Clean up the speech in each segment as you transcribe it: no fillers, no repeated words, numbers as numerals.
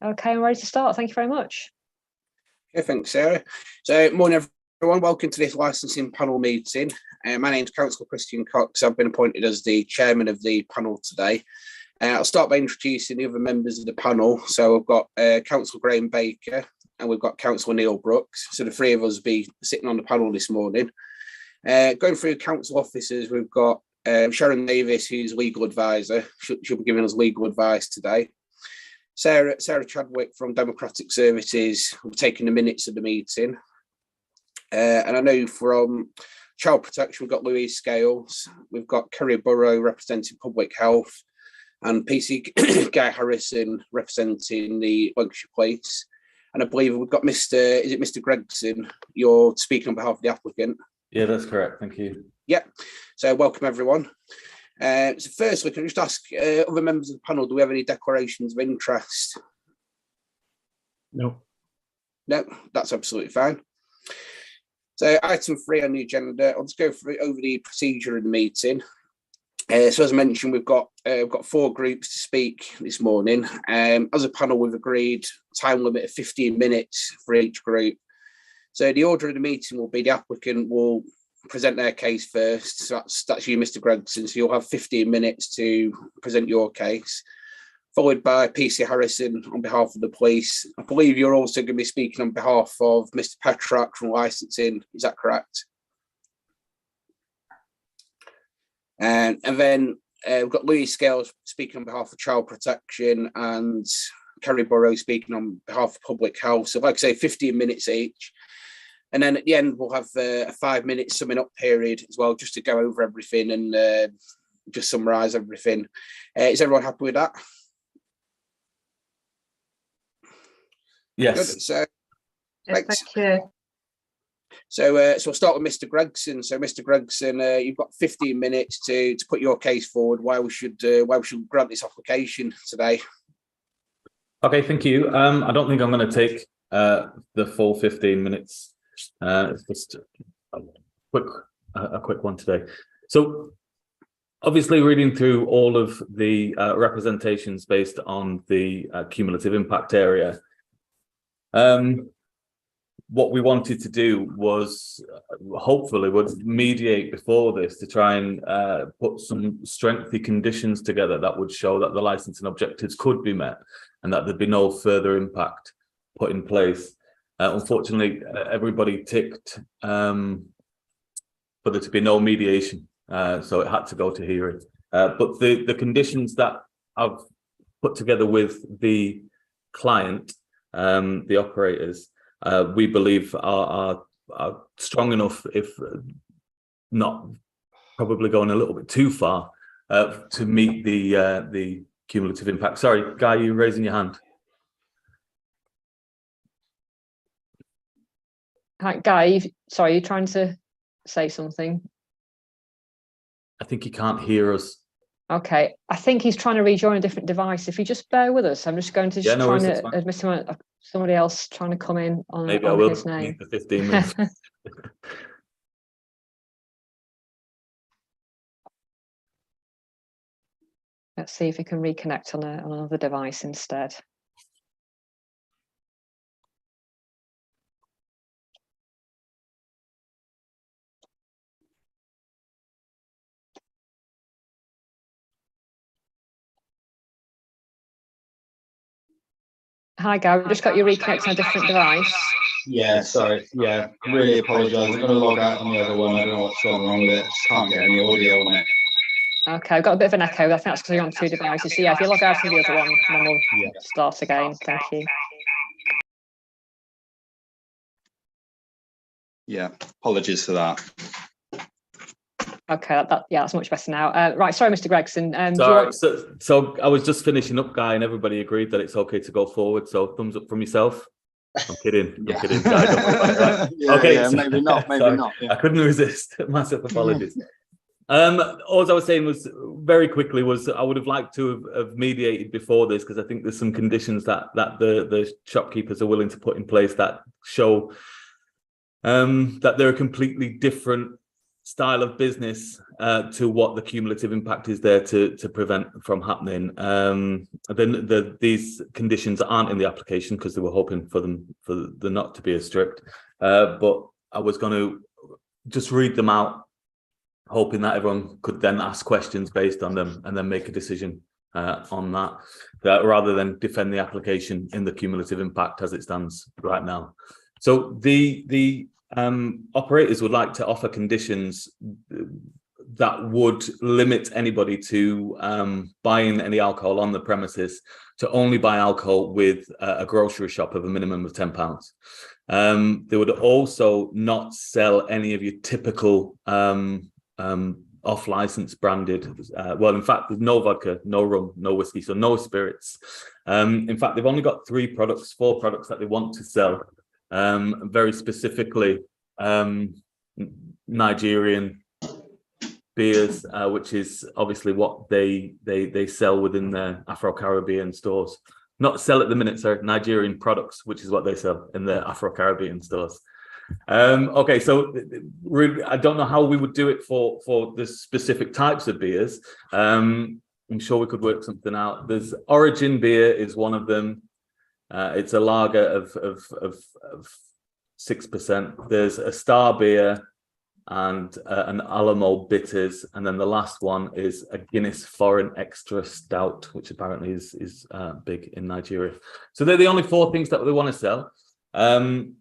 Okay, I'm ready to start. Thank you very much. Okay, thanks, Sarah. So, morning, everyone. Welcome to this licensing panel meeting. My name's Councillor Christian Cox. I've been appointed as the chairman of the panel today. I'll start by introducing the other members of the panel. So, we've got Councillor Graham Baker and we've got Councillor Neil Brooks. So, the three of us will be sitting on the panel this morning. Going through council officers, we've got Sharon Davis, who's legal advisor. She'll be giving us legal advice today. Sarah Chadwick from Democratic Services will be taking the minutes of the meeting. And I know from Child Protection, we've got Louise Scales, we've got Kerry Burrow representing Public Health, and PC Guy Harrison representing the Lancashire Police. And I believe we've got Mr. Gregson, you're speaking on behalf of the applicant. Yeah, that's correct. Thank you. Yeah. So welcome, everyone. So firstly, can I just ask other members of the panel, do we have any declarations of interest? No. No, that's absolutely fine. So item 3 on the agenda, I'll just go over the procedure of the meeting. So as I mentioned, we've got 4 groups to speak this morning. As a panel, we've agreed time limit of 15 minutes for each group. So the order of the meeting will be the applicant will present their case first. So that's you, Mr. Gregson. So you'll have 15 minutes to present your case, followed by PC Harrison on behalf of the police. I believe you're also going to be speaking on behalf of Mr. Petrak from licensing. Is that correct? And then we've got Louise Scales speaking on behalf of Child Protection and Kerry Burrow speaking on behalf of Public Health. So like I say, 15 minutes each. And then at the end, we'll have a 5-minute summing up period as well, just to go over everything and just summarise everything. Is everyone happy with that? Yes. Good. So, Yes, thank you. So we'll start with Mr. Gregson. So, Mr. Gregson, you've got 15 minutes to put your case forward. Why we should grant this application today? Okay, thank you. I don't think I'm going to take the full 15 minutes. It's just a quick one today. So, obviously, reading through all of the representations based on the cumulative impact area, what we wanted to do was hopefully would mediate before this to try and put some strengthy conditions together that would show that the licensing objectives could be met and that there'd be no further impact put in place. Unfortunately, everybody ticked for there to be no mediation, so it had to go to hearing. But the conditions that I've put together with the client, the operators, we believe are strong enough, if not probably going a little bit too far, to meet the cumulative impact. Sorry, Guy, you raising your hand? Hi, Guy, sorry, you're trying to say something? I think he can't hear us. Okay, I think he's trying to rejoin a different device. If you just bear with us, I'm just going to admit somebody else trying to come in on, maybe on I will his name. need the 15 minutes. Let's see if he can reconnect on another device instead. Hi, Guy, we've just got you reconnected on a different device. Yeah, sorry. Yeah, really apologise. I'm going to log out on the other one. I don't know what's going wrong with it. Just can't get any audio on it. Okay, I've got a bit of an echo. I think that's because you're on 2 devices. So yeah, if you log out from the other one, then we'll start again. Thank you. Yeah, apologies for that. Okay, that's much better now. Right, sorry, Mr. Gregson. So I was just finishing up, Guy, and everybody agreed that it's okay to go forward. So thumbs up from yourself. I'm kidding. I'm kidding, Guy. Don't worry about that. Yeah, okay, yeah, maybe not. Maybe not. Yeah. I couldn't resist. Massive apologies. All I was saying was very quickly was I would have liked to have mediated before this, because I think there's some conditions that the shopkeepers are willing to put in place that show that they're a completely different style of business to what the cumulative impact is there to prevent from happening. Then these conditions aren't in the application because they were hoping for them not to be as strict. But I was going to just read them out, hoping that everyone could then ask questions based on them and then make a decision on that, rather than defend the application in the cumulative impact as it stands right now. So the operators would like to offer conditions that would limit anybody to buying any alcohol on the premises to only buy alcohol with a grocery shop of a minimum of £10. They would also not sell any of your typical off-license branded. Well, in fact, there's no vodka, no rum, no whiskey, so no spirits. In fact, they've only got four products that they want to sell. Very specifically, Nigerian beers, which is obviously what they sell within their Afro-Caribbean stores. Not sell at the minute, sorry, Nigerian products, which is what they sell in their Afro-Caribbean stores. Okay, so really, I don't know how we would do it for the specific types of beers. I'm sure we could work something out. There's Origin beer is one of them. It's a lager of 6%. There's a Star beer and an Alamo bitters, and then the last one is a Guinness Foreign Extra Stout, which apparently is big in Nigeria. So they're the only four things that they want to sell. And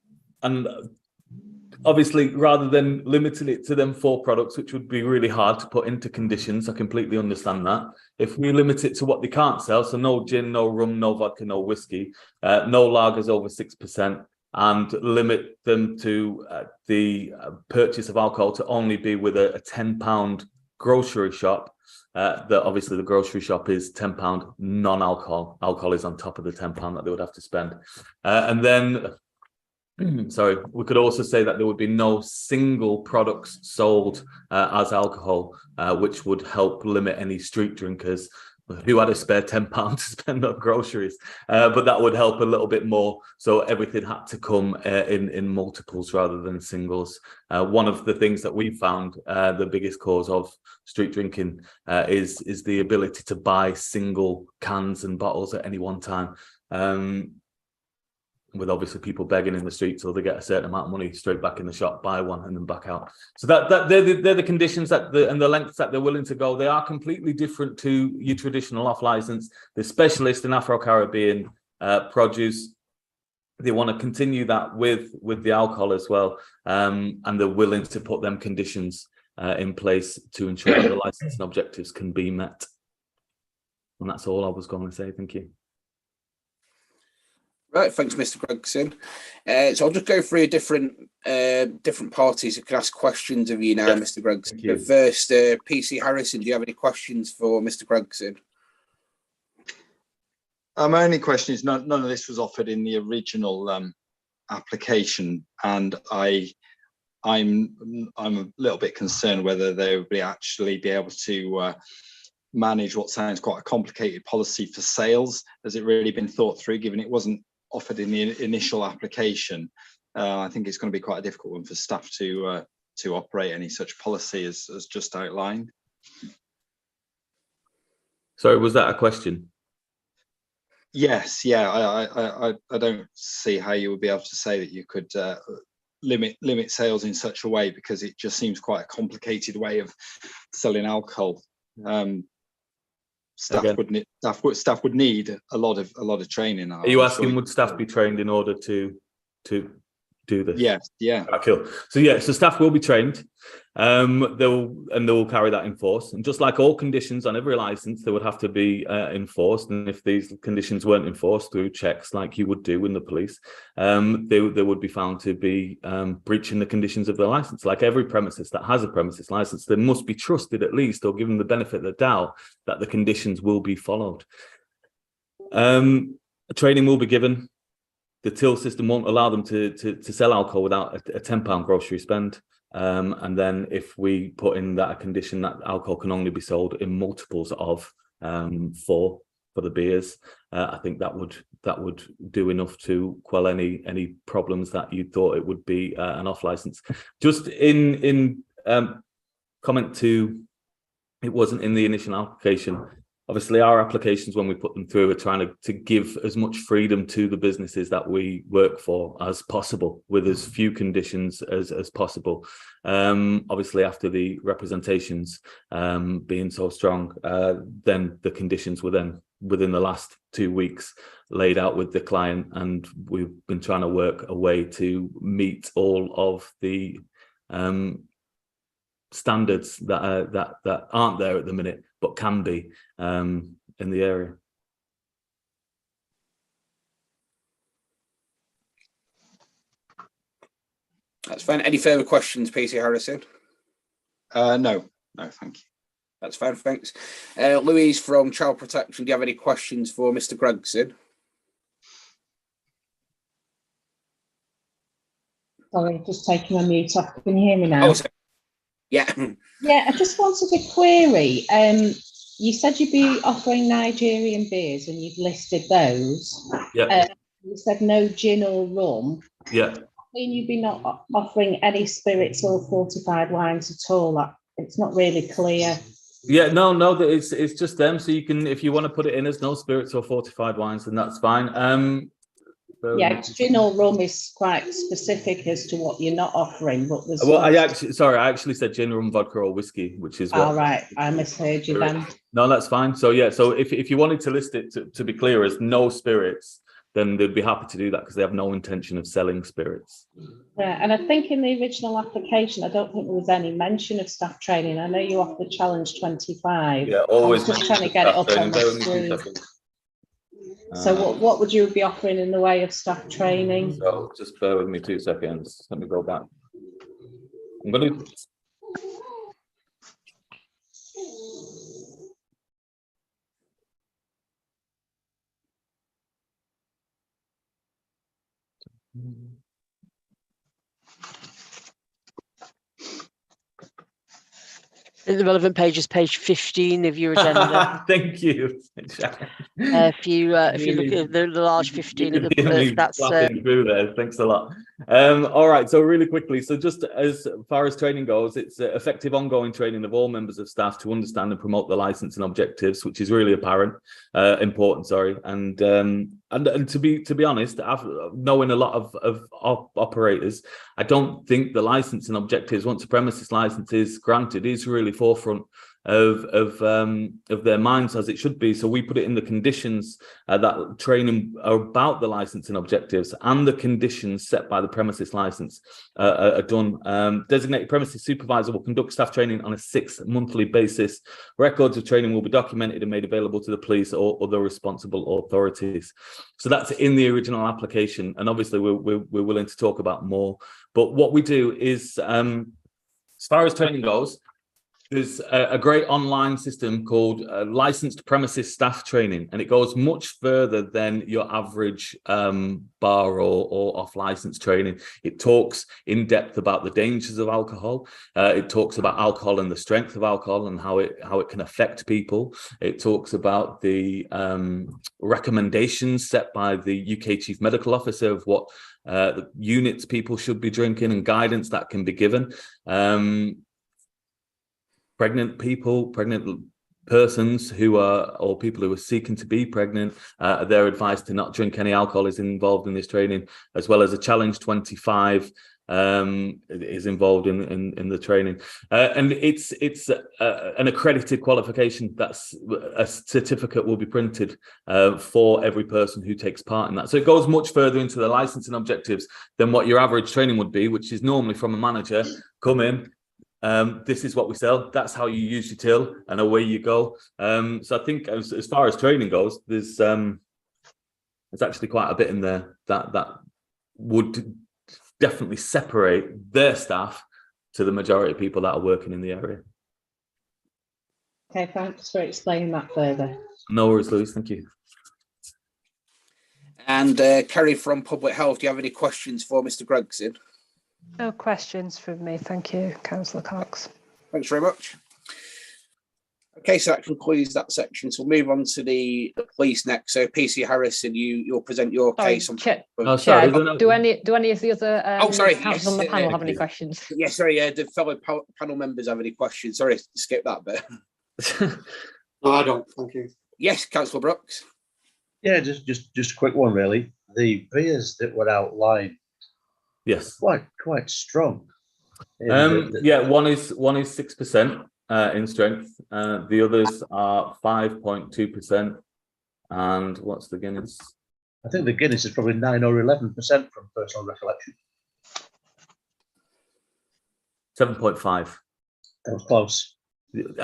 obviously, rather than limiting it to them four products, which would be really hard to put into conditions, I completely understand that. If we limit it to what they can't sell, so no gin, no rum, no vodka, no whiskey, no lagers over 6%, and limit them to the purchase of alcohol to only be with a £10 grocery shop, that obviously the grocery shop is £10 non-alcohol. Alcohol is on top of the £10 that they would have to spend. And then, sorry, we could also say that there would be no single products sold as alcohol, which would help limit any street drinkers who had a spare £10 to spend on groceries, but that would help a little bit more. So everything had to come in multiples rather than singles. One of the things that we found the biggest cause of street drinking is the ability to buy single cans and bottles at any one time. With obviously people begging in the street till they get a certain amount of money straight back in the shop, buy one and then back out. So that they're the conditions and the lengths that they're willing to go. They are completely different to your traditional off-license. They're specialists in Afro-Caribbean produce. They want to continue that with the alcohol as well, and they're willing to put them conditions in place to ensure that the licensing objectives can be met. And that's all I was going to say. Thank you. Right, thanks, Mr. Gregson. So I'll just go through different parties who can ask questions of you now, yes, Mr. Gregson. But first, PC Harrison, do you have any questions for Mr. Gregson? My only question is none of this was offered in the original application, and I'm a little bit concerned whether they would actually be able to manage what sounds quite a complicated policy for sales. Has it really been thought through, given it wasn't offered in the initial application? I think it's going to be quite a difficult one for staff to operate any such policy as just outlined. Sorry, was that a question? Yes, yeah. I don't see how you would be able to say that you could limit sales in such a way, because it just seems quite a complicated way of selling alcohol. Staff would need a lot of training. Are you asking would staff be trained in order to do this? Yes, yeah. Cool. So staff will be trained. They will carry that in force. And just like all conditions on every license, they would have to be enforced. And if these conditions weren't enforced through checks, like you would do in the police, they would be found to be breaching the conditions of the license. Like every premises that has a premises license, they must be trusted at least, or given the benefit of the doubt, that the conditions will be followed. Training will be given. The till system won't allow them to sell alcohol without a £10 grocery spend. And then if we put in that a condition that alcohol can only be sold in multiples of 4 for the beers, I think that would do enough to quell any problems that you thought it would be an off license. Just in comment to, it wasn't in the initial application. Obviously, our applications, when we put them through, are trying to give as much freedom to the businesses that we work for as possible, with as few conditions as possible. Obviously, after the representations being so strong, then the conditions were then within the last 2 weeks laid out with the client, and we've been trying to work a way to meet all of the standards that aren't there at the minute, but can be in the area. That's fine. Any further questions, PC Harrison? No, thank you. That's fine, thanks. Louise from Child Protection, do you have any questions for Mr. Gregson? Sorry, just taking my mute off. Can you hear me now? Oh, sorry. Yeah. Yeah, I just wanted to query. You said you'd be offering Nigerian beers and you've listed those. Yeah. You said no gin or rum. Yeah. Mean you'd be not offering any spirits or fortified wines at all? It's not really clear. Yeah, no, it's just them. So you can, if you want to put it in as no spirits or fortified wines, then that's fine. Yeah, gin or rum is quite specific as to what you're not offering, but there's I actually said gin, rum, vodka, or whiskey, which is what. All right, I misheard you then. No, that's fine. So yeah, so if you wanted to list it to be clear as no spirits, then they'd be happy to do that, because they have no intention of selling spirits. Yeah, and I think in the original application, I don't think there was any mention of staff training. I know you offered Challenge 25. Yeah, always. I'm just trying to get it up on the screen. So what would you be offering in the way of staff training? So just bear with me 2 seconds. Let me go back. I'm going to. The relevant page is page 15 of your agenda. Thank you. If you look at the large 15 at the that's through there. Thanks a lot. All right, so really quickly, so just as far as training goes, it's effective ongoing training of all members of staff to understand and promote the license and objectives, which is really important, and to be honest, knowing a lot of operators, I don't think the license and objectives, once a premises license is granted, is really forefront of their minds as it should be. So we put it in the conditions that training about the license and objectives, and the conditions set by the premises license are done. Designated premises supervisor will conduct staff training on a 6-monthly basis. Records of training will be documented and made available to the police or other responsible authorities. So that's in the original application, and obviously we're willing to talk about more. But what we do is, as far as training goes, there's a great online system called Licensed Premises Staff Training, and it goes much further than your average bar or off-license training. It talks in depth about the dangers of alcohol. It talks about alcohol and the strength of alcohol and how it can affect people. It talks about the recommendations set by the UK Chief Medical Officer of what units people should be drinking, and guidance that can be given. Pregnant persons or people who are seeking to be pregnant, they're advised to not drink any alcohol is involved in this training, as well as a Challenge 25 is involved in the training. And it's an accredited qualification. That's a certificate will be printed for every person who takes part in that. So it goes much further into the license and objectives than what your average training would be, which is normally from a manager, come in, this is what we sell, that's how you use your till, and away you go. So I think as far as training goes, there's actually quite a bit in there that would definitely separate their staff to the majority of people that are working in the area. Okay, thanks for explaining that further. No worries, Louise, thank you. And Kerry from Public Health, do you have any questions for Mr. Gregson? No questions from me, thank you, Councillor Cox. Thanks very much. Okay, so that concludes that section. So we'll move on to the police next. So PC Harrison, you'll present your case on. Chair, sorry, do any of the other councillors on the panel have any questions? Yes, sorry, the fellow panel members have any questions? Sorry, skip that bit. No, I don't. Thank you. Yes, Councillor Brooks. Yeah, just a quick one, really. The beers that were outlined, yes, quite strong. Yeah, one is 6% in strength. The others are 5.2%. And what's the Guinness? I think the Guinness is probably 9 or 11% from personal recollection. 7.5. That was close. 11%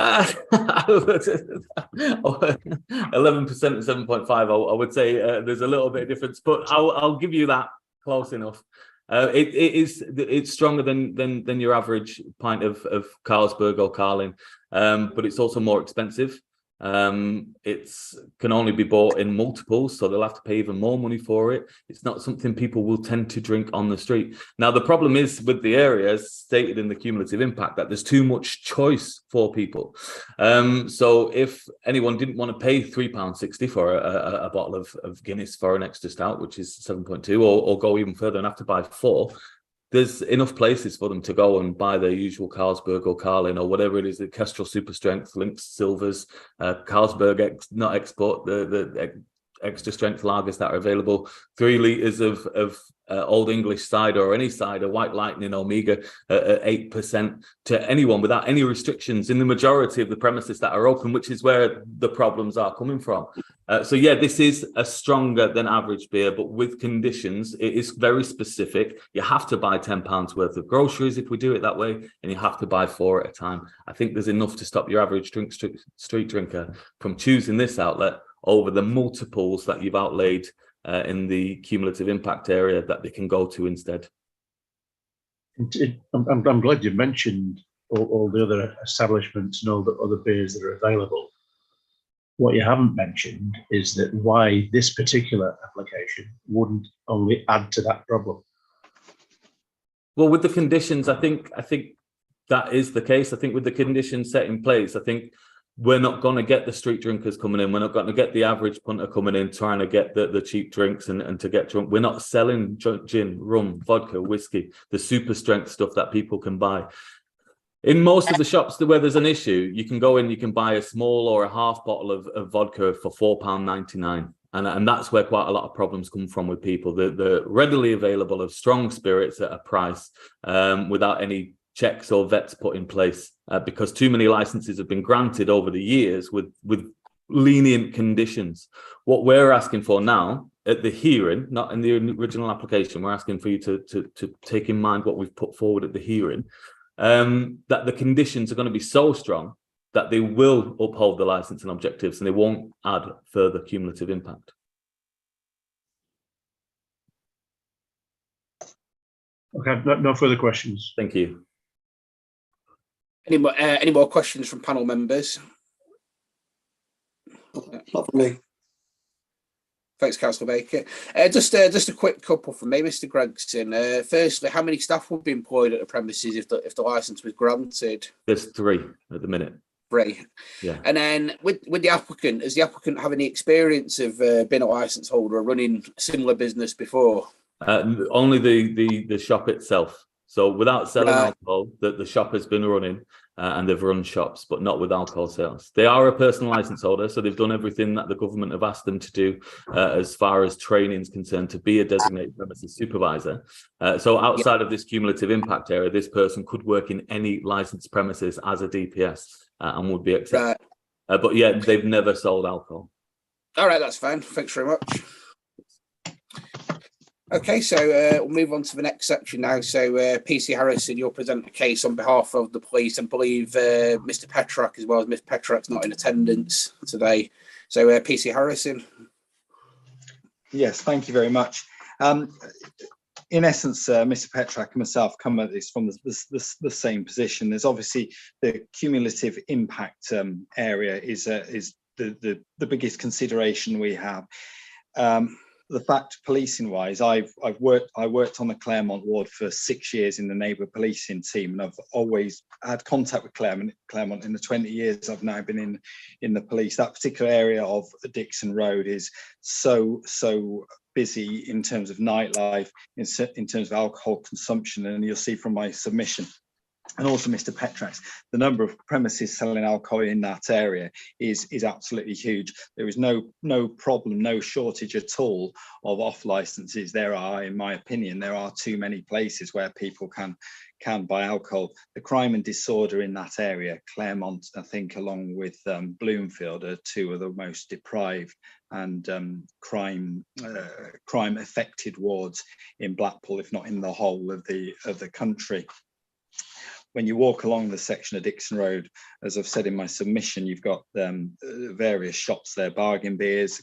and 7.5. I would say there's a little bit of difference, but I'll give you that. Close enough. It's stronger than your average pint of Carlsberg or Carling, but it's also more expensive. It's can only be bought in multiples, so they'll have to pay even more money for it. It's not something people will tend to drink on the street. Now, the problem is with the area, as stated in the cumulative impact, that there's too much choice for people. So if anyone didn't want to pay £3.60 for a bottle of Guinness for an extra stout, which is 7.2, or go even further and have to buy 4, there's enough places for them to go and buy their usual Carlsberg or Carling or whatever it is, the Kestrel Super Strength, Lynx Silvers, Carlsberg not export, the extra strength lagers that are available, 3 litres of Old English cider or any cider, White Lightning, Omega at 8% to anyone without any restrictions in the majority of the premises that are open, which is where the problems are coming from. So yeah, this is a stronger than average beer, but with conditions. It is very specific. You have to buy £10 worth of groceries if we do it that way, and you have to buy 4 at a time. I think there's enough to stop your average street drinker from choosing this outlet over the multiples that you've outlaid in the cumulative impact area that they can go to instead. I'm glad you mentioned all the other establishments and all the other beers that are available. What you haven't mentioned is that why this particular application wouldn't only add to that problem. Well, with the conditions, I think that is the case. I think with the conditions set in place, I think we're not going to get the street drinkers coming in. We're not going to get the average punter coming in trying to get the cheap drinks and to get drunk. We're not selling gin, rum, vodka, whiskey, the super strength stuff that people can buy. In most of the shops where there's an issue, you can go in, you can buy a small or a half bottle of vodka for £4.99. And that's where quite a lot of problems come from with people. The readily available of strong spirits at a price without any checks or vets put in place because too many licenses have been granted over the years with lenient conditions. What we're asking for now at the hearing, not in the original application, we're asking for you to take in mind what we've put forward at the hearing, that the conditions are going to be so strong that they will uphold the license and objectives and they won't add further cumulative impact. Okay, no further questions. Thank you. Any more questions from panel members? Not for me. Thanks, Councillor Baker. Just a quick couple from me, Mr. Gregson. Firstly, how many staff would be employed at the premises if the licence was granted? There's 3 at the minute. 3. Yeah. And then with the applicant, does the applicant have any experience of being a licence holder or running a similar business before? Only the shop itself. So without selling alcohol, the shop has been running and they've run shops, but not with alcohol sales. They are a personal license holder, so they've done everything that the government have asked them to do as far as training is concerned to be a designated premises supervisor. So outside of this cumulative impact area, this person could work in any licensed premises as a DPS and would be accepted. Right. But yeah, they've never sold alcohol. All right, that's fine. Thanks very much. Okay, so we'll move on to the next section now. So PC Harrison, you'll present a case on behalf of the police. I believe Mr. Petrak as well as Miss Petrak's not in attendance today. So PC Harrison. Yes, thank you very much. In essence, Mr. Petrak and myself come at this from the same position. There's obviously the cumulative impact area is the biggest consideration we have. the fact, policing wise, I worked on the Claremont ward for 6 years in the neighbour policing team, and I've always had contact with Claremont in the 20 years I've now been in the police. That particular area of Dixon Road is so busy in terms of nightlife, in terms of alcohol consumption, and you'll see from my submission, and also Mr. Petrax, the number of premises selling alcohol in that area is absolutely huge. There is no problem, no shortage at all of off licenses. There are, in my opinion, there are too many places where people can buy alcohol. The crime and disorder in that area, Claremont, I think, along with Bloomfield, are two of the most deprived and crime affected wards in Blackpool, if not in the whole of the country. When you walk along the section of Dixon Road, as I've said in my submission, you've got various shops there: Bargain Beers,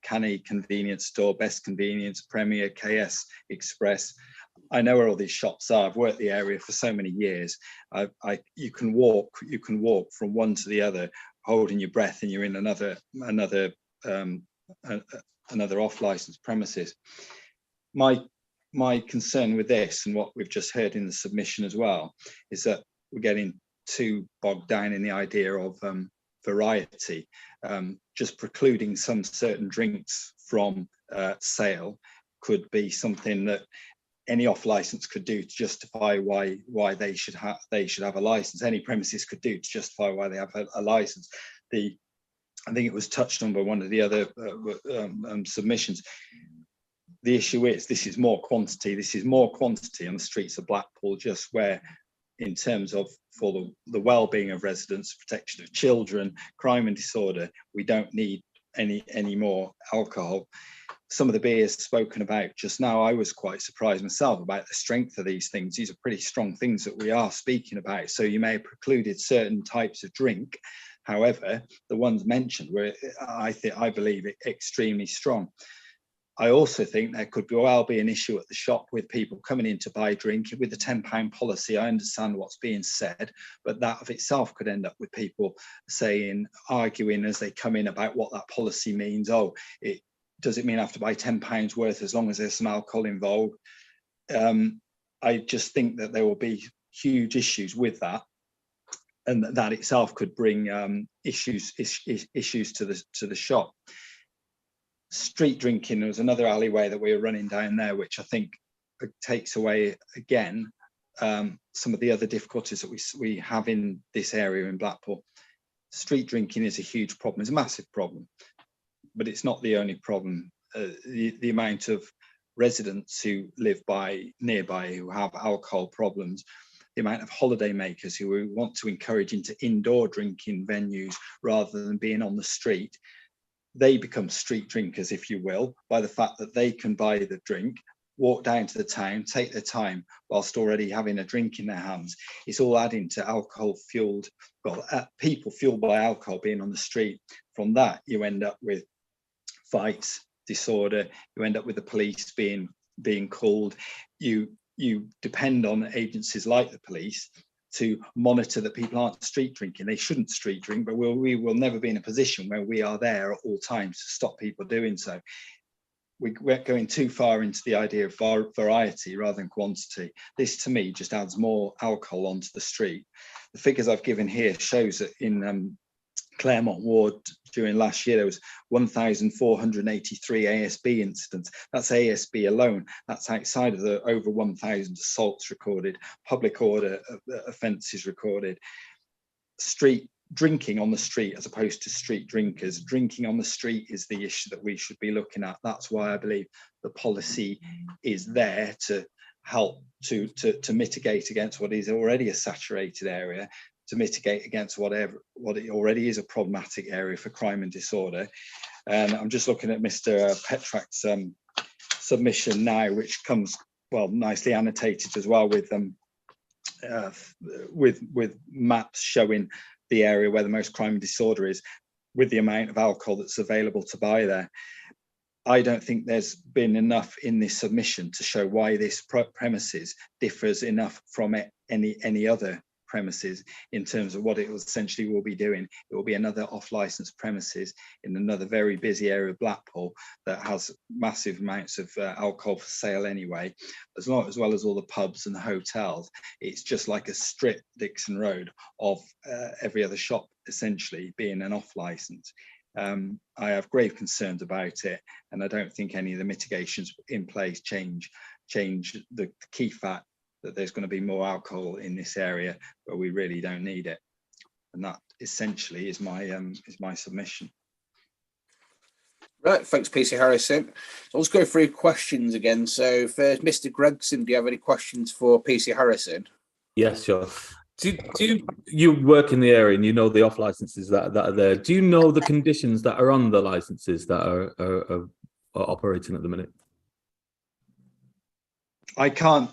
Canny Convenience Store, Best Convenience, Premier, KS Express. I know where all these shops are. I've worked the area for so many years. You can walk from one to the other, holding your breath, and you're in another off-license premises. My concern with this, and what we've just heard in the submission as well, is that we're getting too bogged down in the idea of variety. Just precluding some certain drinks from sale could be something that any off license could do to justify why they should have a license. Any premises could do to justify why they have a license. I think it was touched on by one of the other submissions. The issue is this is more quantity. This is more quantity on the streets of Blackpool, just where, in terms of for the well-being of residents, protection of children, crime and disorder, we don't need any more alcohol. Some of the beers spoken about just now, I was quite surprised myself about the strength of these things. These are pretty strong things that we are speaking about. So you may have precluded certain types of drink. However, the ones mentioned were, I believe, extremely strong. I also think there could well be an issue at the shop with people coming in to buy drink with the £10 policy. I understand what's being said, but that of itself could end up with people arguing as they come in about what that policy means. Oh, does it mean I have to buy £10 worth as long as there's some alcohol involved? I just think that there will be huge issues with that, and that itself could bring issues to the shop. Street drinking, there was another alleyway that we were running down there, which I think takes away again some of the other difficulties that we have in this area in Blackpool. Street drinking is a huge problem. It's a massive problem, but it's not the only problem. The amount of residents who live nearby who have alcohol problems, the amount of holiday makers who we want to encourage into indoor drinking venues rather than being on the street, they become street drinkers, if you will, by the fact that they can buy the drink, walk down to the town, take their time whilst already having a drink in their hands. It's all adding to people fueled by alcohol being on the street. From that, you end up with fights, disorder. You end up with the police being called. You depend on agencies like the police to monitor that people aren't street drinking. They shouldn't street drink, but we will never be in a position where we are there at all times to stop people doing so. We're going too far into the idea of variety rather than quantity. This, to me, just adds more alcohol onto the street. The figures I've given here shows that in Claremont ward during last year, there was 1,483 ASB incidents. That's ASB alone. That's outside of the over 1,000 assaults recorded, public order offences recorded. Street drinking on the street as opposed to street drinkers. Drinking on the street is the issue that we should be looking at. That's why I believe the policy is there to help to mitigate against what is already a saturated area, to mitigate against what it already is a problematic area for crime and disorder. And I'm just looking at Mr. Petrax's submission now, which comes nicely annotated as well with maps showing the area where the most crime and disorder is, with the amount of alcohol that's available to buy there. I don't think there's been enough in this submission to show why this premises differs enough from any other premises in terms of what it essentially will be doing. It will be another off-license premises in another very busy area of Blackpool that has massive amounts of alcohol for sale anyway, as well as all the pubs and the hotels. It's just like a strip, Dixon Road, of every other shop essentially being an off-license. I have grave concerns about it, and I don't think any of the mitigations in place change the key fact that there's going to be more alcohol in this area where we really don't need it. And that essentially is my submission. Right, thanks, PC Harrison. So let's go through questions again. So first, Mr. Gregson, do you have any questions for PC Harrison? Yes, sure. Do you work in the area and you know the off licenses that are there? Do you know the conditions that are on the licenses that are operating at the minute? I can't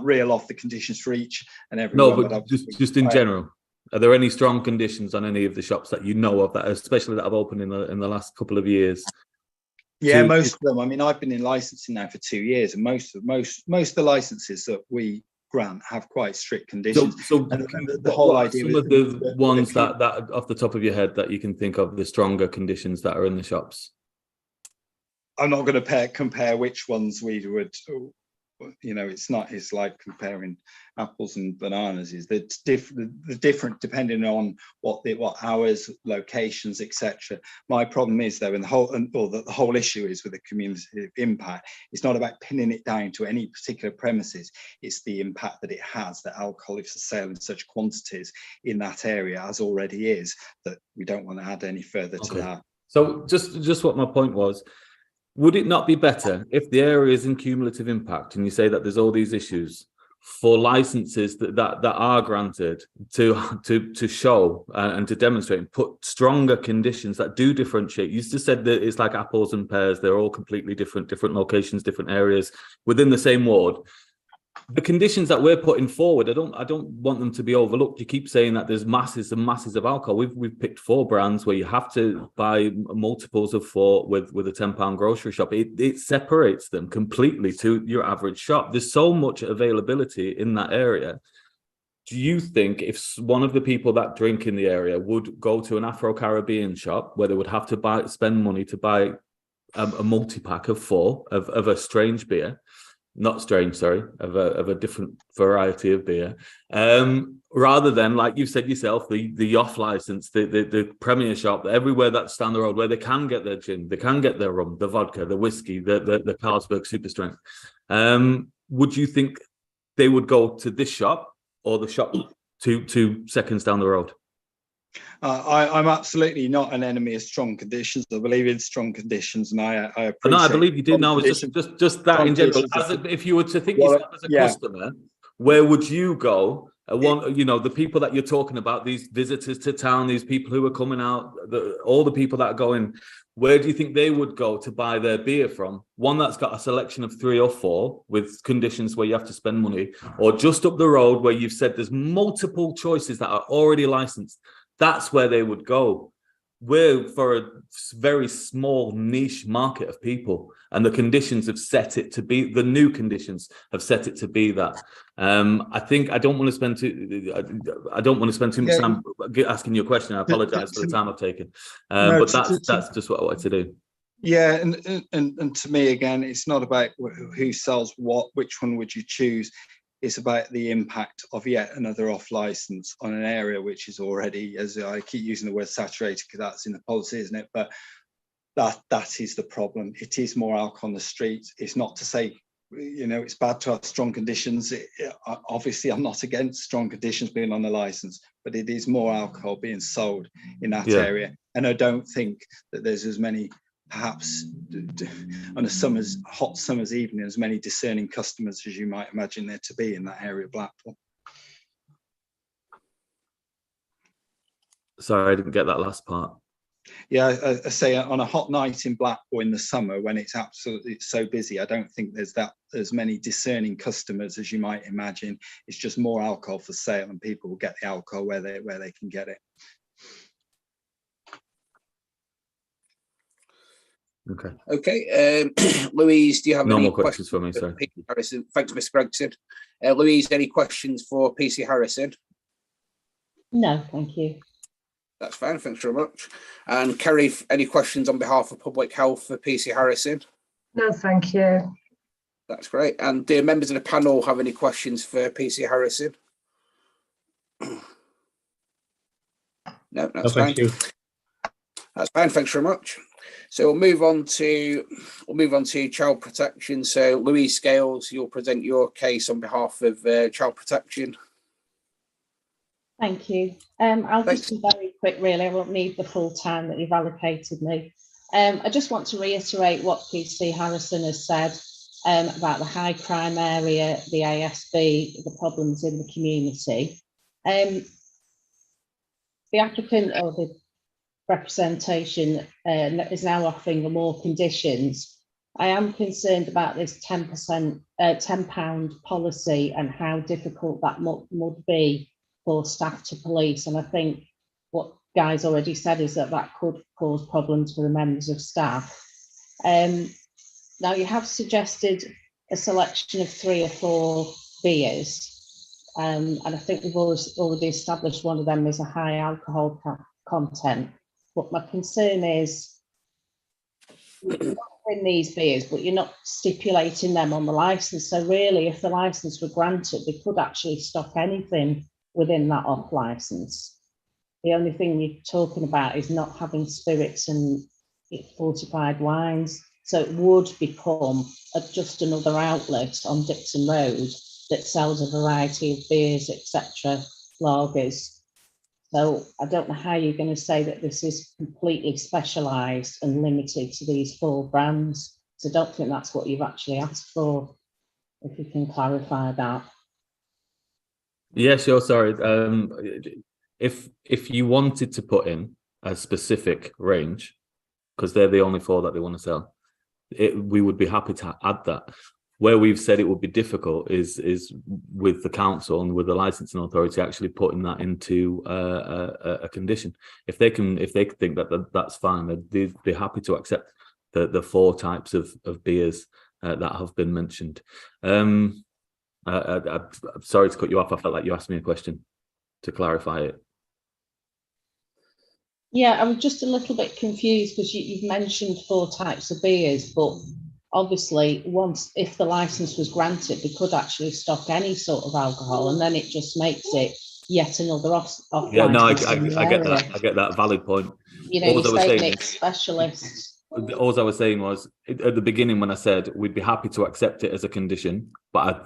reel off the conditions for each and every. No, but just in general, are there any strong conditions on any of the shops that you know of, that especially that have opened in the last couple of years? Yeah, most of them. I mean, I've been in licensing now for 2 years, and most of the licenses that we grant have quite strict conditions. So and the whole idea. Some of the ones that off the top of your head that you can think of, the stronger conditions that are in the shops. I'm not going to compare which ones we would. It's like comparing apples and bananas. They're different depending on what hours, locations, etc. My problem is though, the whole issue is with the community impact. It's not about pinning it down to any particular premises. It's the impact that it has, that alcohol is for sale in such quantities in that area as already is, that we don't want to add any further to that. So just what my point was. Would it not be better if the area is in cumulative impact and you say that there's all these issues for licenses that are granted to show and to demonstrate and put stronger conditions that do differentiate? You just said that it's like apples and pears. They're all completely different locations, different areas within the same ward. The conditions that we're putting forward, I don't want them to be overlooked. You keep saying that there's masses and masses of alcohol. We've picked 4 brands where you have to buy multiples of 4 with a £10 grocery shop. It separates them completely to your average shop. There's so much availability in that area. Do you think if one of the people that drink in the area would go to an Afro-Caribbean shop where they would have to spend money to buy a multi-pack of 4 of a strange beer, not strange, sorry, of a different variety of beer, rather than, like you said yourself, the off license, the premier shop, everywhere that's down the road where they can get their gin, they can get their rum, the vodka, the whiskey, the Carlsberg Super Strength. Would you think they would go to this shop or the shop 2 seconds down the road? I'm absolutely not an enemy of strong conditions. I believe in strong conditions, and I appreciate. No, I believe you do. No, it's just that in general. If you were to think yourself as a customer, where would you go? The people that you're talking about, these visitors to town, these people who are coming out, all the people that are going, where do you think they would go to buy their beer from? One that's got a selection of 3 or 4 with conditions where you have to spend money, or just up the road where you've said there's multiple choices that are already licensed. That's where they would go. We're for a very small niche market of people, and the conditions have set it to be, the new conditions have set it to be that. I don't want to spend too much time asking you a question. I apologize for the time I've taken. But that's just what I wanted to do. Yeah, and to me, again, it's not about who sells what, which one would you choose. It's about the impact of yet another off license on an area which is already, as I keep using the word saturated because that's in the policy, isn't it? But that is the problem. It is more alcohol on the streets. It's not to say, it's bad to have strong conditions. Obviously, I'm not against strong conditions being on the license, but it is more alcohol being sold in that area. And I don't think that there's as many, perhaps on a hot summer's evening, as many discerning customers as you might imagine there to be in that area of Blackpool. Sorry, I didn't get that last part. Yeah, I say on a hot night in Blackpool in the summer when it's absolutely so busy, I don't think there's as many discerning customers as you might imagine. It's just more alcohol for sale, and people will get the alcohol where they can get it. Okay. Louise, do you have any more questions for me? Sorry. Harrison? Thanks, Mr. Gregson. Louise, any questions for PC Harrison? No, thank you. That's fine. Thanks very much. And Kerry, any questions on behalf of Public Health for PC Harrison? No, thank you. That's great. And do members of the panel have any questions for PC Harrison? No, that's fine. Thank you. That's fine. Thanks very much. So we'll move on to child protection. So Louise Scales, you'll present your case on behalf of child protection. Thank you. I'll just be very quick, really. I won't need the full time that you've allocated me. I just want to reiterate what PC Harrison has said about the high crime area, the ASB, the problems in the community. The applicant or the representation is now offering more conditions. I am concerned about this £10 policy and how difficult that would be for staff to police. And I think what Guy's already said is that that could cause problems for the members of staff. Now, you have suggested a selection of 3 or 4 beers, and I think we've already established one of them is a high alcohol content. But my concern is you're offering these beers, but you're not stipulating them on the licence. So really, if the licence were granted, they could actually stock anything within that off licence. The only thing you're talking about is not having spirits and fortified wines. So it would become just another outlet on Dixon Road that sells a variety of beers, etc., lagers. So I don't know how you're going to say that this is completely specialised and limited to these 4 brands. So I don't think that's what you've actually asked for, if you can clarify that. Yeah, sure. Sorry. If you wanted to put in a specific range, because they're the only 4 that they want to sell, we would be happy to add that. Where we've said it would be difficult is with the council and with the licensing authority actually putting that into a condition. If they think that that's fine, they'd be happy to accept the 4 types of beers that have been mentioned. I'm sorry to cut you off. I felt like you asked me a question to clarify it. Yeah, I'm just a little bit confused because you've mentioned 4 types of beers, but obviously if the license was granted, they could actually stock any sort of alcohol, and then it just makes it yet another off. Yeah, no, I get that. I get that valid point. You know, you're saying it's specialists. All I was saying was at the beginning when I said we'd be happy to accept it as a condition, but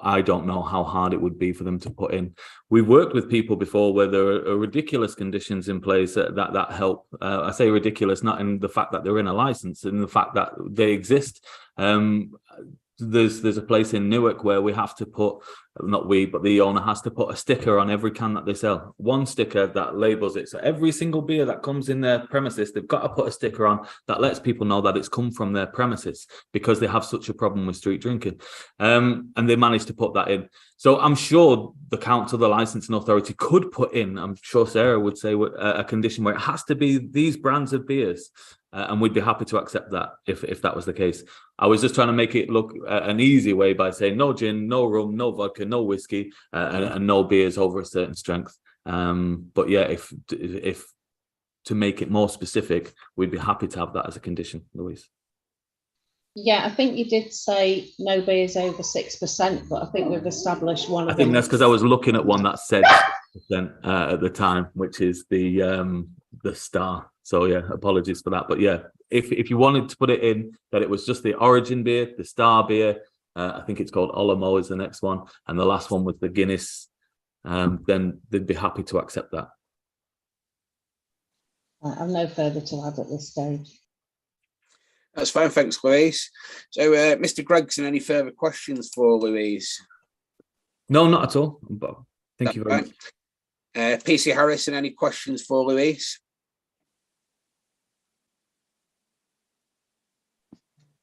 I don't know how hard it would be for them to put in. We've worked with people before where there are ridiculous conditions in place that help. I say ridiculous not in the fact that they're in a license, in the fact that they exist. There's a place in Newark where we have to put, not we, but the owner has to put a sticker on every can that they sell. One sticker that labels it. So every single beer that comes in their premises, they've got to put a sticker on that lets people know that it's come from their premises, because they have such a problem with street drinking. And they managed to put that in. So I'm sure the council, the licensing authority could put in, I'm sure Sarah would say, a condition where it has to be these brands of beers. And we'd be happy to accept that if that was the case. I was just trying to make it look an easy way by saying no gin, no rum, no vodka, no whiskey, and no beers over a certain strength. But yeah, if to make it more specific, we'd be happy to have that as a condition, Louise. Yeah, I think you did say no beers over 6%, but I think we've established one of them. I think that's because I was looking at one that said 6% at the time, which is the Star. So yeah, apologies for that. But yeah, if you wanted to put it in that it was just the Origin beer, the Star beer, I think it's called Olamo is the next one, and the last one was the Guinness, then they'd be happy to accept that. I've no further to add at this stage. That's fine, thanks, Louise. So, Mr. Gregson, any further questions for Louise? No, not at all. But thank you very much. PC Harrison, any questions for Louise?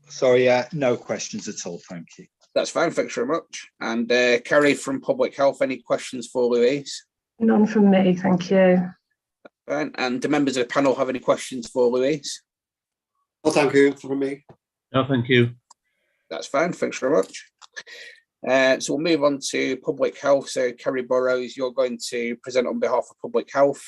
Sorry, no questions at all, thank you. That's fine, thanks very much. And Kerry from Public Health, any questions for Louise? None from me, thank you. Fine. And do members of the panel have any questions for Louise? Well, thank you from me. No, thank you. That's fine, thanks very much. So we'll move on to public health. So Kerry Burrows, you're going to present on behalf of public health.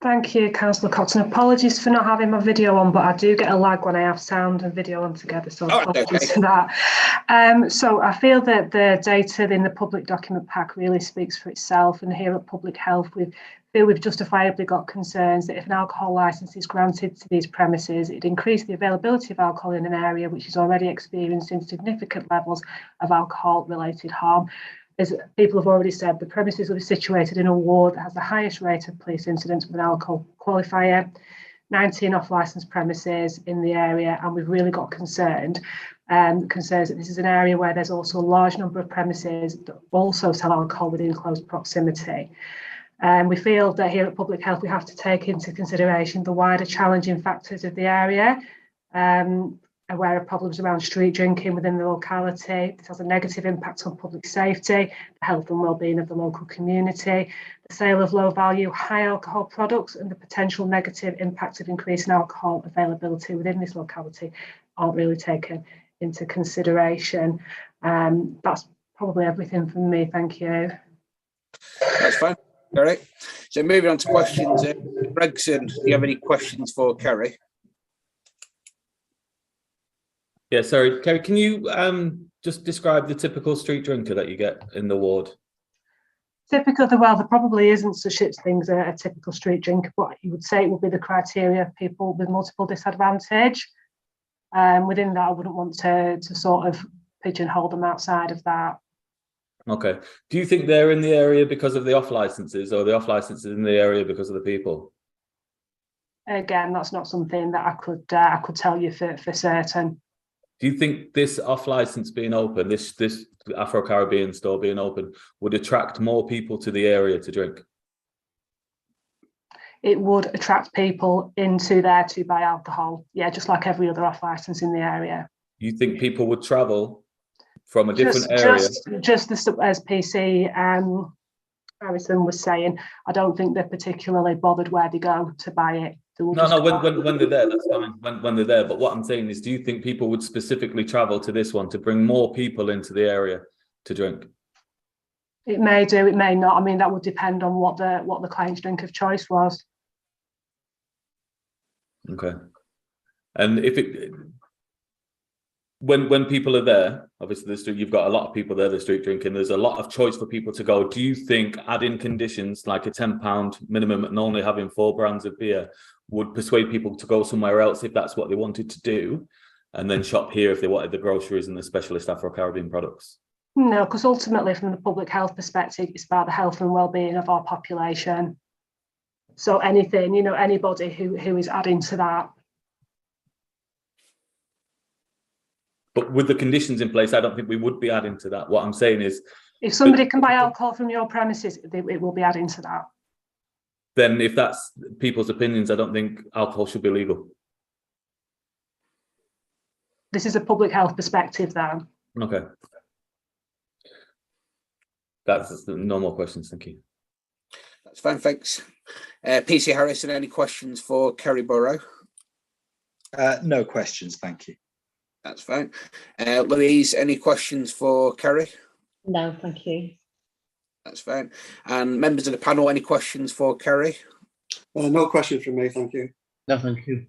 Thank you, Councillor Cox, and apologies for not having my video on, but I do get a lag when I have sound and video on together, so apologies for that. So I feel that the data in the public document pack really speaks for itself, and here at Public Health we feel we've justifiably got concerns that if an alcohol licence is granted to these premises, it'd increase the availability of alcohol in an area which is already experiencing significant levels of alcohol-related harm. As people have already said, the premises will be situated in a ward that has the highest rate of police incidents with an alcohol qualifier, 19 off-licence premises in the area, and we've really got concerns that this is an area where there's also a large number of premises that also sell alcohol within close proximity. We feel that here at Public Health we have to take into consideration the wider challenging factors of the area, aware of problems around street drinking within the locality. This has a negative impact on public safety, the health and well-being of the local community, the sale of low-value, high alcohol products, and the potential negative impact of increasing alcohol availability within this locality aren't really taken into consideration. That's probably everything from me. Thank you. That's fine. All right. So moving on to questions. Gregson, do you have any questions for Kerry? Yeah, sorry, Kerry, can you just describe the typical street drinker that you get in the ward? Typical, well, there probably isn't such things as a typical street drinker, but you would say it would be the criteria of people with multiple disadvantage. Within that, I wouldn't want to sort of pigeonhole them outside of that. Okay. Do you think they're in the area because of the off licenses, or the off licenses in the area because of the people? Again, that's not something that I could tell you for certain. Do you think this off license being open, this Afro-Caribbean store being open, would attract more people to the area to drink? It would attract people into there to buy alcohol. Yeah, just like every other off license in the area. You think people would travel from a different area? Just as PC Harrison was saying, I don't think they're particularly bothered where they go to buy it. No, when they're there, that's fine. When they're there, but what I'm saying is, do you think people would specifically travel to this one to bring more people into the area to drink? It may do, it may not. I mean, that would depend on what the client's drink of choice was. Okay, and if it when people are there, obviously you've got a lot of people there, the street drinking, there's a lot of choice for people to go. Do you think adding conditions like a £10 minimum and only having 4 brands of beer would persuade people to go somewhere else if that's what they wanted to do, and then shop here if they wanted the groceries and the specialist Afro-Caribbean products? No, because ultimately from the public health perspective, it's about the health and well-being of our population. So anything, anybody who is adding to that. But with the conditions in place, I don't think we would be adding to that. What I'm saying is, if somebody can buy alcohol from your premises, it will be adding to that. Then if that's people's opinions, I don't think alcohol should be legal. This is a public health perspective, though. Okay. That's no more questions. Thank you. That's fine. Thanks. PC Harrison, any questions for Kerry Burrow? No questions. Thank you. That's fine. Louise, any questions for Kerry? No, thank you. That's fine. And members of the panel, any questions for Kerry? No questions from me, thank you. No, thank you.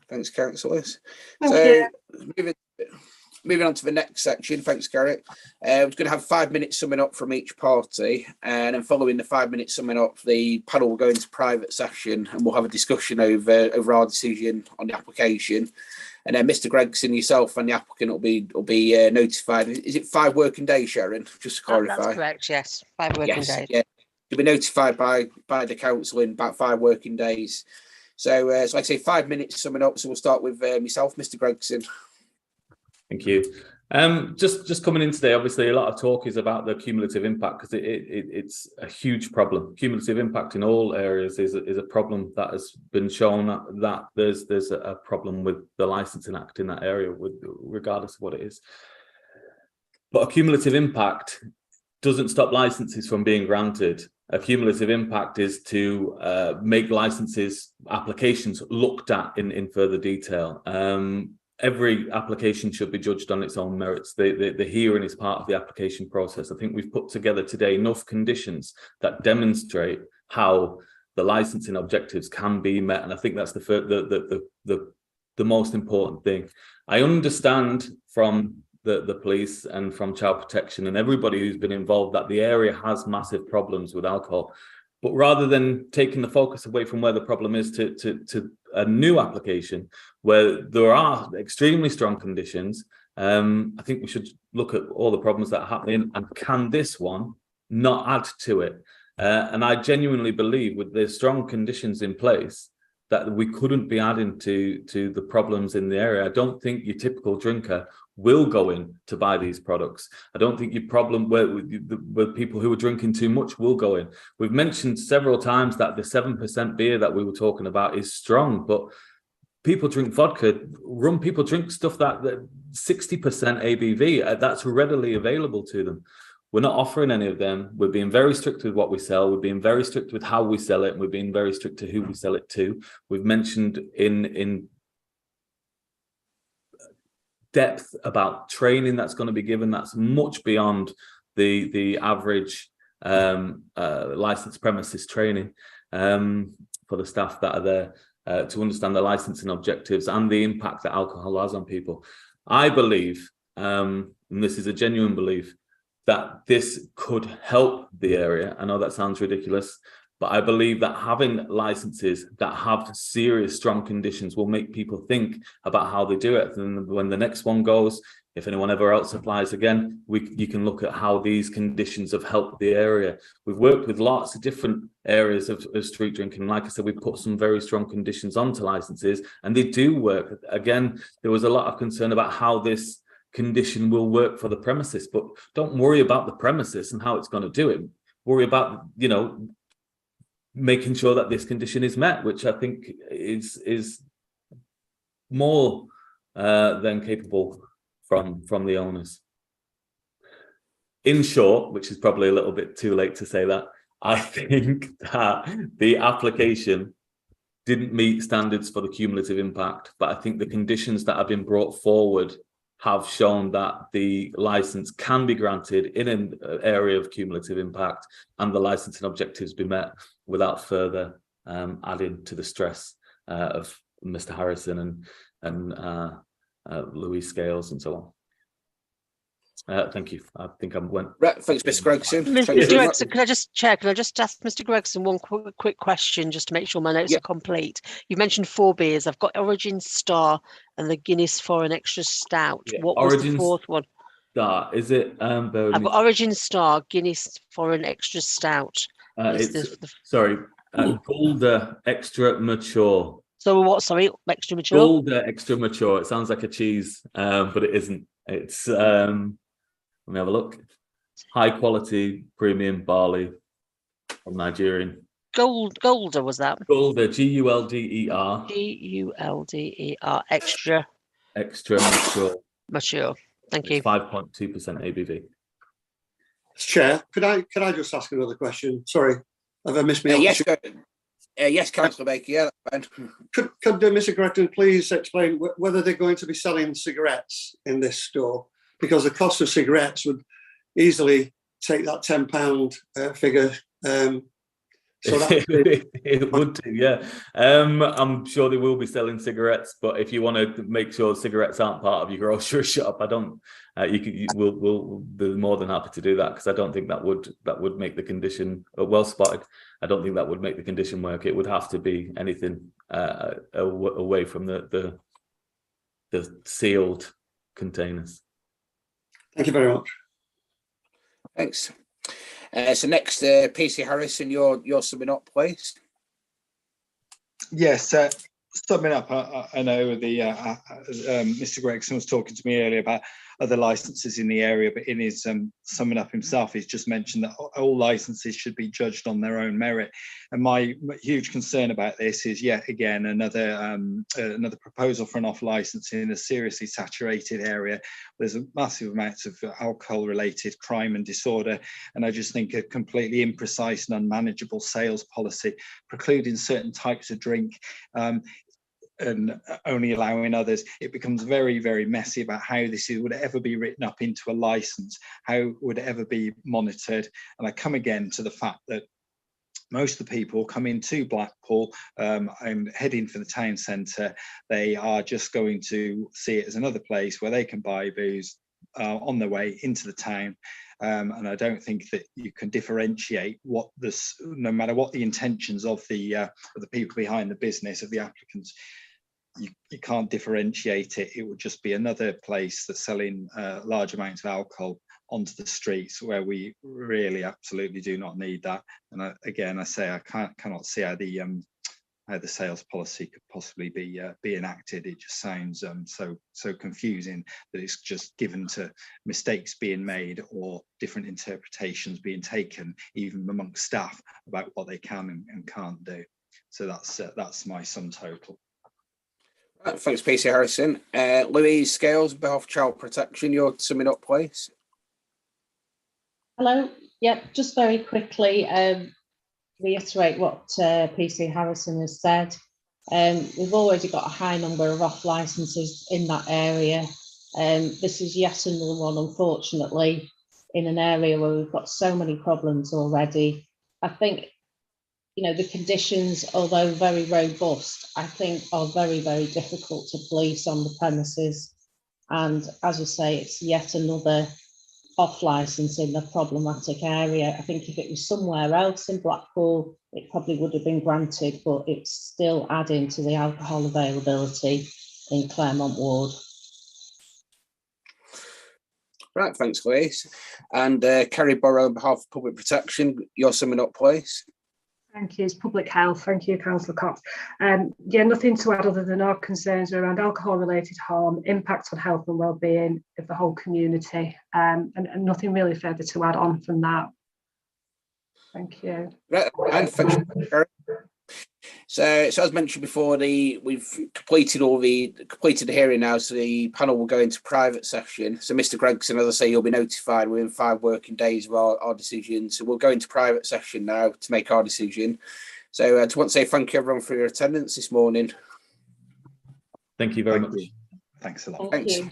Thanks, councillors. Thank you. Moving on to the next section. Thanks, Kerry. We're going to have 5 minutes summing up from each party, and then following the 5 minutes summing up, the panel will go into private session and we'll have a discussion over our decision on the application. And then Mr. Gregson, yourself and the applicant will be notified. Is it 5 working days, Sharon? Just to clarify. That's correct, yes. 5 working days. Yeah. You'll be notified by the council in about 5 working days. So like I say, 5 minutes summing up. So we'll start with myself, Mr. Gregson. Thank you. Just coming in today, obviously a lot of talk is about the cumulative impact, because it's a huge problem. Cumulative impact in all areas is a problem that has been shown that there's a problem with the Licensing Act in that area, regardless of what it is. But a cumulative impact doesn't stop licenses from being granted. A cumulative impact is to make licenses applications looked at in further detail. every application should be judged on its own merits. The hearing is part of the application process. I think we've put together today enough conditions that demonstrate how the licensing objectives can be met, and I think that's the most important thing. I understand from the police and from child protection and everybody who's been involved that the area has massive problems with alcohol, but rather than taking the focus away from where the problem is to a new application where there are extremely strong conditions, I think we should look at all the problems that are happening, and can this one not add to it? And I genuinely believe with the strong conditions in place that we couldn't be adding to the problems in the area. I don't think your typical drinker will go in to buy these products. I don't think your problem where people who are drinking too much will go in. We've mentioned several times that the 7% beer that we were talking about is strong, but people drink vodka, rum, people drink stuff that 60% ABV, that's readily available to them. We're not offering any of them. We're being very strict with what we sell. We're being very strict with how we sell it. And we're being very strict to who we sell it to. We've mentioned in depth about training that's going to be given. That's much beyond the average licensed premises training for the staff that are there to understand the licensing objectives and the impact that alcohol has on people. I believe, and this is a genuine belief, that this could help the area. I know that sounds ridiculous, but I believe that having licenses that have serious, strong conditions will make people think about how they do it. And when the next one goes, if anyone ever else applies again, you can look at how these conditions have helped the area. We've worked with lots of different areas of street drinking. Like I said, we put some very strong conditions onto licenses, and they do work. Again, there was a lot of concern about how this condition will work for the premises, but don't worry about the premises and how it's going to do it. Worry about, making sure that this condition is met, which I think is more than capable from the owners. In short, which is probably a little bit too late to say that, I think that the application didn't meet standards for the cumulative impact, but I think the conditions that have been brought forward have shown that the license can be granted in an area of cumulative impact and the licensing objectives be met without further adding to the stress of Mr. Harrison and Louise Scales and so on. Thank you. I think I went. Right, thanks, Mr. Gregson. Mr. Gregson, can I just check? Can I just ask Mr. Gregson one quick question just to make sure my notes are complete? You've mentioned 4 beers. I've got Origin Star and the Guinness Foreign Extra Stout. Yeah, what was the 4th one? Star, is it? I've got Origin Star, Guinness Foreign Extra Stout. Golder Extra Mature. So what? Sorry, extra mature. Golder Extra Mature. It sounds like a cheese, but it isn't. It's let me have a look. High quality premium barley from Nigerian. Golder was that? Golder, G-U-L-D-E-R. G-U-L-D-E-R. Extra mature. Mature. Thank you. 5.2% ABV. Chair, could I just ask another question? Sorry, have I missed me? Yes, Councillor Baker. Yeah, that's fine. Could Mr. Gregson please explain whether they're going to be selling cigarettes in this store? Because the cost of cigarettes would easily take that £10 figure. So it would do, yeah. I'm sure they will be selling cigarettes, but if you want to make sure cigarettes aren't part of your grocery shop, we'll be more than happy to do that, because I don't think that would make the condition well spotted. I don't think that would make the condition work. It would have to be anything away from the sealed containers. Thank you very much. Thanks. So next, PC Harrison, you're summing up, please. Yes, summing up, I know Mr. Gregson was talking to me earlier about other licenses in the area, but in his summing up himself, he's just mentioned that all licenses should be judged on their own merit. And my huge concern about this is yet again another proposal for an off license in a seriously saturated area. There's a massive amount of alcohol-related crime and disorder, and I just think a completely imprecise and unmanageable sales policy precluding certain types of drink. and only allowing others, it becomes very, very messy about how this would ever be written up into a license, how it would ever be monitored. And I come again to the fact that most of the people come into Blackpool and heading for the town centre. They are just going to see it as another place where they can buy booze on their way into the town. And I don't think that you can differentiate what this, no matter what the intentions of the people behind the business, of the applicants, you can't differentiate it. It would just be another place that's selling large amounts of alcohol onto the streets, where we really absolutely do not need that. And I say I cannot see how the sales policy could possibly be enacted. It just sounds so confusing that it's just given to mistakes being made or different interpretations being taken, even amongst staff, about what they can and can't do. So that's my sum total. Thanks, PC Harrison. Louise Scales, on behalf of Child Protection, you're summing up, please. Hello. Yeah, just very quickly, reiterate what PC Harrison has said. We've already got a high number of off licenses in that area. This is yet another one, unfortunately, in an area where we've got so many problems already. I think, the conditions, although very robust, I think are very, very difficult to police on the premises. And as I say, it's yet another off licence in the problematic area. I think if it was somewhere else in Blackpool, it probably would have been granted, but it's still adding to the alcohol availability in Claremont Ward. Right, thanks, Louise. And Kerry Burrow, on behalf of Public Protection, you're summing up, please. Thank you. It's public health. Thank you, Councillor Cox. Yeah, nothing to add other than our concerns around alcohol-related harm, impact on health and well-being of the whole community, and nothing really further to add on from that. Thank you. Right, and thanks, Kerry. So as mentioned before, we've completed the hearing now, so the panel will go into private session. So Mr. Gregson, as I say, you'll be notified within 5 working days of our decision. So we'll go into private session now to make our decision. So I just want to say thank you everyone for your attendance this morning. Thank you very much. Thanks a lot. Thank you.